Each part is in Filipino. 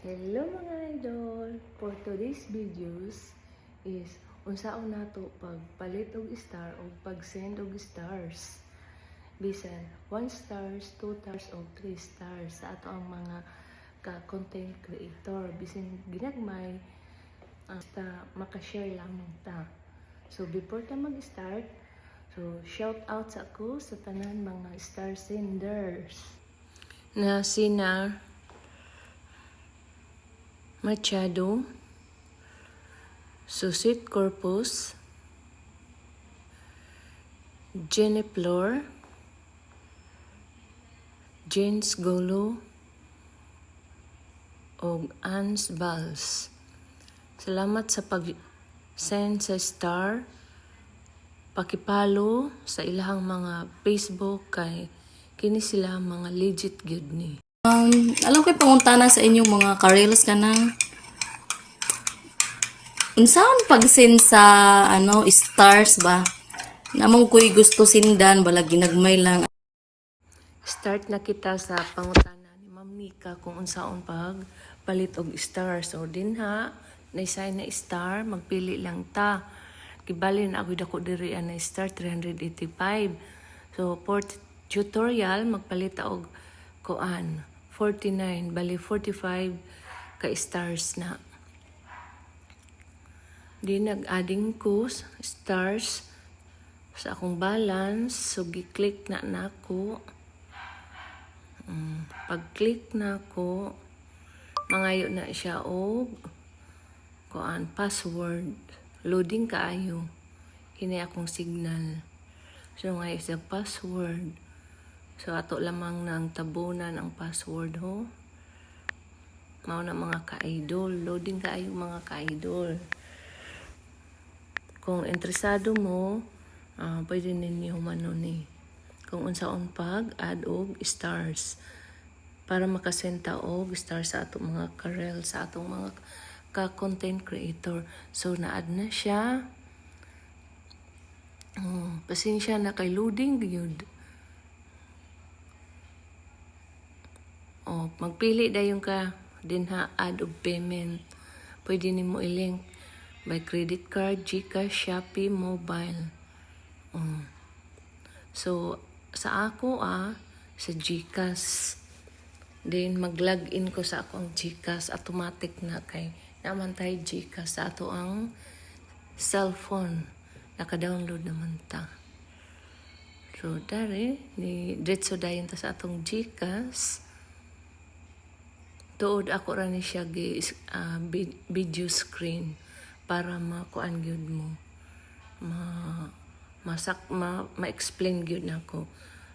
Hello mga idol! For today's videos is unsaon nato pagpalit og star o pag-send og stars. Bisan 1 stars, 2 stars o 3 stars sa ato ang mga ka-content creator. Bisan ginagmay basta maka-share lamang ta. So before ta mag-start, so shout out sa ako sa tanan mga star senders na sina Machado, Susit Corpus, Jenny Flor, James Golo, o Ans Bals. Salamat sa pag-send sa star. Pakipalo sa ilahang mga Facebook kay kini sila mga legit good ni. Alam ko pangutana sa inyong mga karels ka na. Unsaon pag-send sa stars ba? Namang ko'y gusto sindan bala ginagmay lang. Start na kita sa pangutana ni Ma'am Nika kung unsaon palit og stars. So dinha na-assign na star, magpili lang ta. Kibali na ako dako diri na star 385. So for tutorial magpalit ta og kuan 49 bali 45 ka stars na. Di nag-adding ko stars sa akong balance. So gi-click na nako. Pag-click na ko, mangayo na siya og kuan password. Loading kaayo. Kini akong signal. So ngayon sa password. So ato lamang nang tabunan ang password ho. Mao na mga ka-idol. Loading kaayo mga ka-idol. Kung interesado mo, pwede ninyo humano ni. Kung unsaon pag-add og stars. Para makasenta og stars sa atong mga karel, sa atong mga ka-content creator. So na-add na siya. Pasensya na kay loading gyud. Magpili dayon ka dinha add of payment. Pwede nimo i-link by credit card, GCash, Shopee, mobile. So sa ako sa GCash. Then mag-login ko sa akong GCash, automatic na kay naman tayo GCash sa ato ang cellphone. Naka-download naman ta. So dari ni diretso dayon ta sa atong GCash. Tuod ako ra ni siya video screen para makuan gyud mo. Ma-explain gyud nako.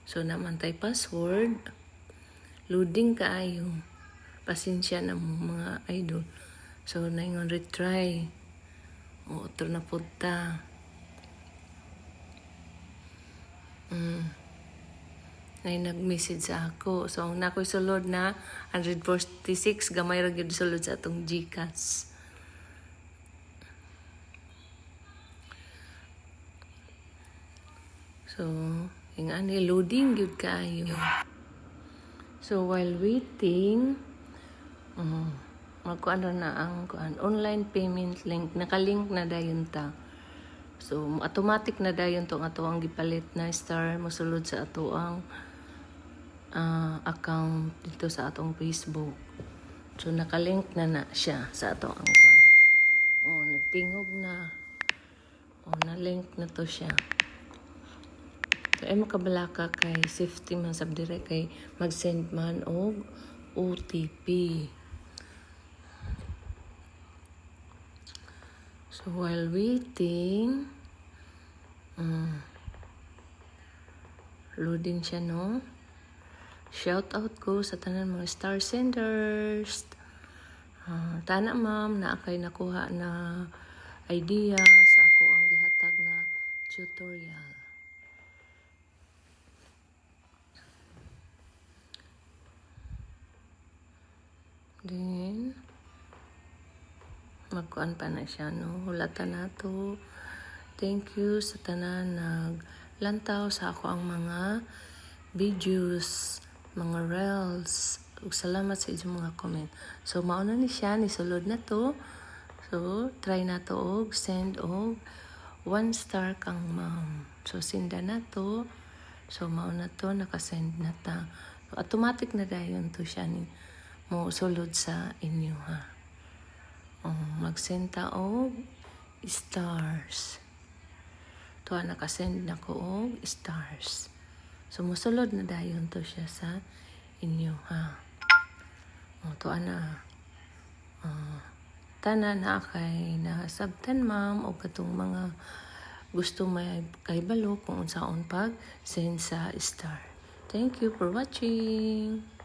So naman tay password. Loading kaayo. Pasensya na mo mga idol. So naingon retry. Otro na punta. Ngay nag-message sa ako. So ang nakoy sulod na 146 gamay ra gyud sulod sa atong GCash. So ingani loading gyud kaayo. So while waiting, magkuan na ang online payment link. Nakalink na dayon ta. So automatic na dayon tong ato ang gipalit na star mosulod sa ato ang account dito sa atong Facebook. So nakalink na siya sa ato ang kuan. Nagtingog na. Na-link na to siya. So, makabalaka kay safety man sab dire kay mag-send man og OTP. So while waiting, loading siya no. Shout out ko sa tanan mga star senders. Tana ma'am na akay nakuha na idea sa ako ang gihatag na tutorial. Then, magkuan pa na siya, no? Hulatan na to. Thank you sa tanan naglantaw sa ako ang mga videos, mga reels. ug salamat sa inyong mga comment. So mauna ni siya ni sulod na to. So try na to og send og 1 star kang ma'am. So sinda na to. So mauna to nakasend na ta. So, automatic na dayon to siya ni mo sulod sa inyo ha. Magsend ta og stars. To nakasend na ko og stars. So musulod na dayon to siya sa inyo ha. To ana. Tana na kay na sabtan ma'am o katong mga gusto may kahibalo kung unsaon pag send sa star. Thank you for watching.